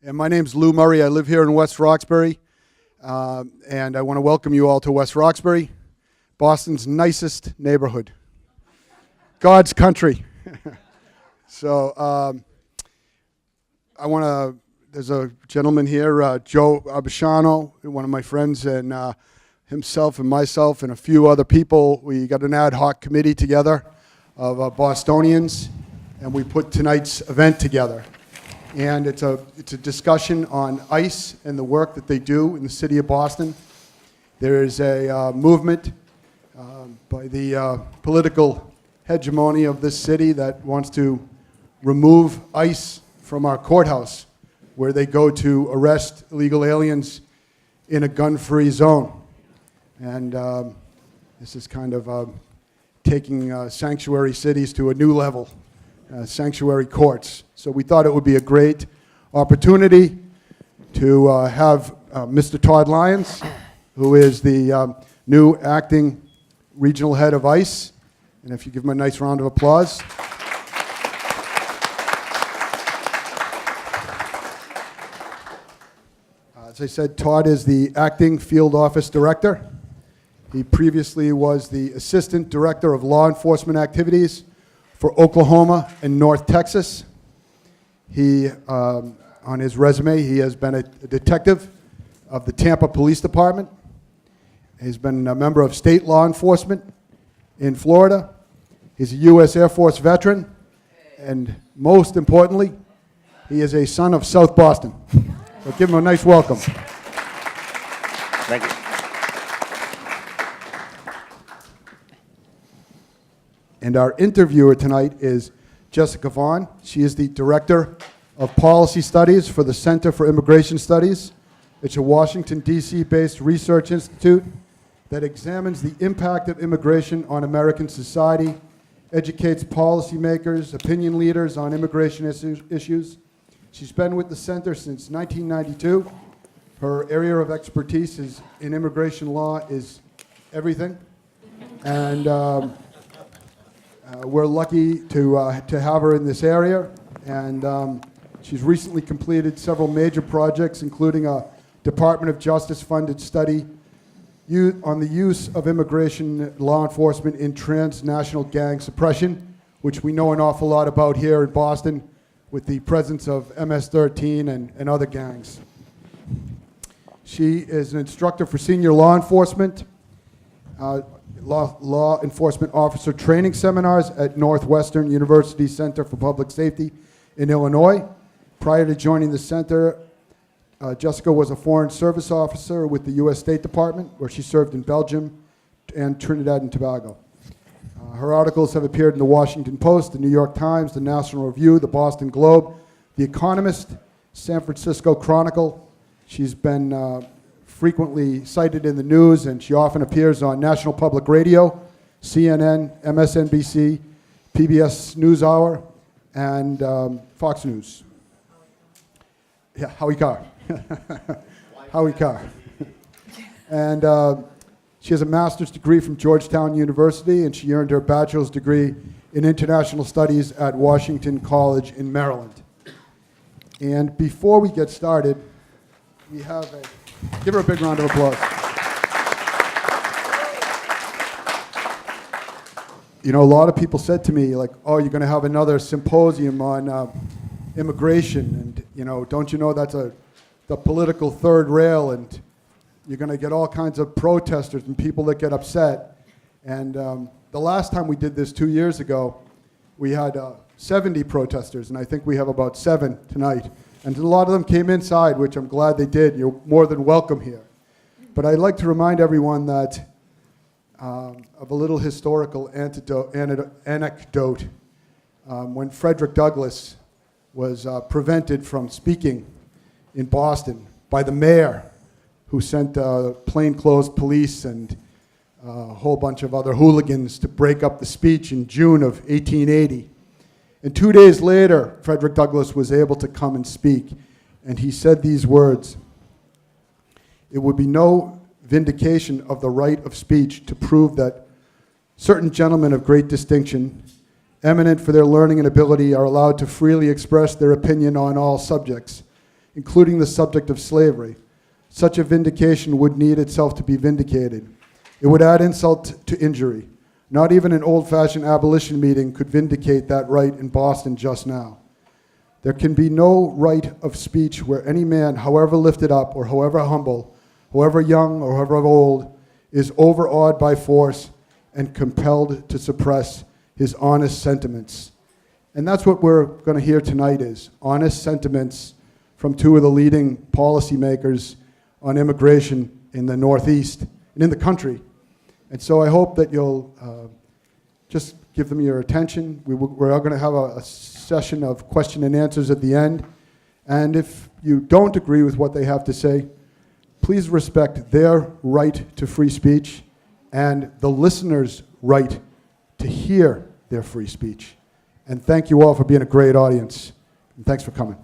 And my name's Lou Murray. I live here in West Roxbury, and I want to welcome you all to West Roxbury, Boston's nicest neighborhood, God's country. So there's a gentleman here, Joe Abishano, one of my friends, and himself and myself and a few other people. We got an ad hoc committee together of Bostonians, and we put tonight's event together. And it's a discussion on ICE and the work that they do in the city of Boston. There is a movement by the political hegemony of this city that wants to remove ICE from our courthouse, where they go to arrest illegal aliens in a gun-free zone. And this is kind of taking sanctuary cities to a new level. Sanctuary courts. So we thought it would be a great opportunity to have Mr. Todd Lyons, who is the new acting regional head of ICE. And if you give him a nice round of applause. As I said, Todd is the acting field office director. He previously was the assistant director of law enforcement activities for Oklahoma and North Texas. He, on his resume, he has been a detective of the Tampa Police Department. He's been a member of state law enforcement in Florida. He's a U.S. Air Force veteran. And most importantly, he is a son of South Boston. So give him a nice welcome. Thank you. And our interviewer tonight is Jessica Vaughan. She is the Director of Policy Studies for the Center for Immigration Studies. It's a Washington, D.C.-based research institute that examines the impact of immigration on American society, educates policymakers, opinion leaders on immigration issues. She's been with the center since 1992. Her area of expertise is in immigration law is everything. And we're lucky to have her in this area, and she's recently completed several major projects, including a Department of Justice-funded study on the use of immigration law enforcement in transnational gang suppression, which we know an awful lot about here in Boston with the presence of MS-13 and other gangs. She is an instructor for senior law enforcement, law enforcement officer training seminars at Northwestern University Center for Public Safety in Illinois. Prior to joining the center, Jessica was a foreign service officer with the U.S. State Department, where she served in Belgium and Trinidad and Tobago. Her articles have appeared in the Washington Post, the New York Times, the National Review, the Boston Globe, the Economist, San Francisco Chronicle. She's been frequently cited in the news, and she often appears on National Public Radio, CNN, MSNBC, PBS NewsHour, and Fox News. Yeah, Howie Carr. Howie Carr. And she has a master's degree from Georgetown University, and she earned her bachelor's degree in international studies at Washington College in Maryland. And before we get started, we have give her a big round of applause. You know, a lot of people said to me, like, oh, you're going to have another symposium on immigration, and, you know, don't you know that's the political third rail, and you're going to get all kinds of protesters and people that get upset. And the last time we did this 2 years ago, we had 70 protesters, and I think we have about 7 tonight. And a lot of them came inside, which I'm glad they did. You're more than welcome here. But I'd like to remind everyone that of a little historical anecdote. When Frederick Douglass was prevented from speaking in Boston by the mayor, who sent plainclothes police and a whole bunch of other hooligans to break up the speech in June of 1880. And 2 days later, Frederick Douglass was able to come and speak, and he said these words: "It would be no vindication of the right of speech to prove that certain gentlemen of great distinction, eminent for their learning and ability, are allowed to freely express their opinion on all subjects. including the subject of slavery. Such a vindication would need itself to be vindicated. It would add insult to injury. Not even an old-fashioned abolition meeting could vindicate that right in Boston just now. There can be no right of speech where any man, however lifted up or however humble, however young or however old, is overawed by force and compelled to suppress his honest sentiments. And that's what we're going to hear tonight is honest sentiments from two of the leading policymakers on immigration in the Northeast and in the country. And so I hope that you'll just give them your attention. We're going to have a session of question and answers at the end. And if you don't agree with what they have to say, please respect their right to free speech and the listener's right to hear their free speech. And thank you all for being a great audience. And thanks for coming.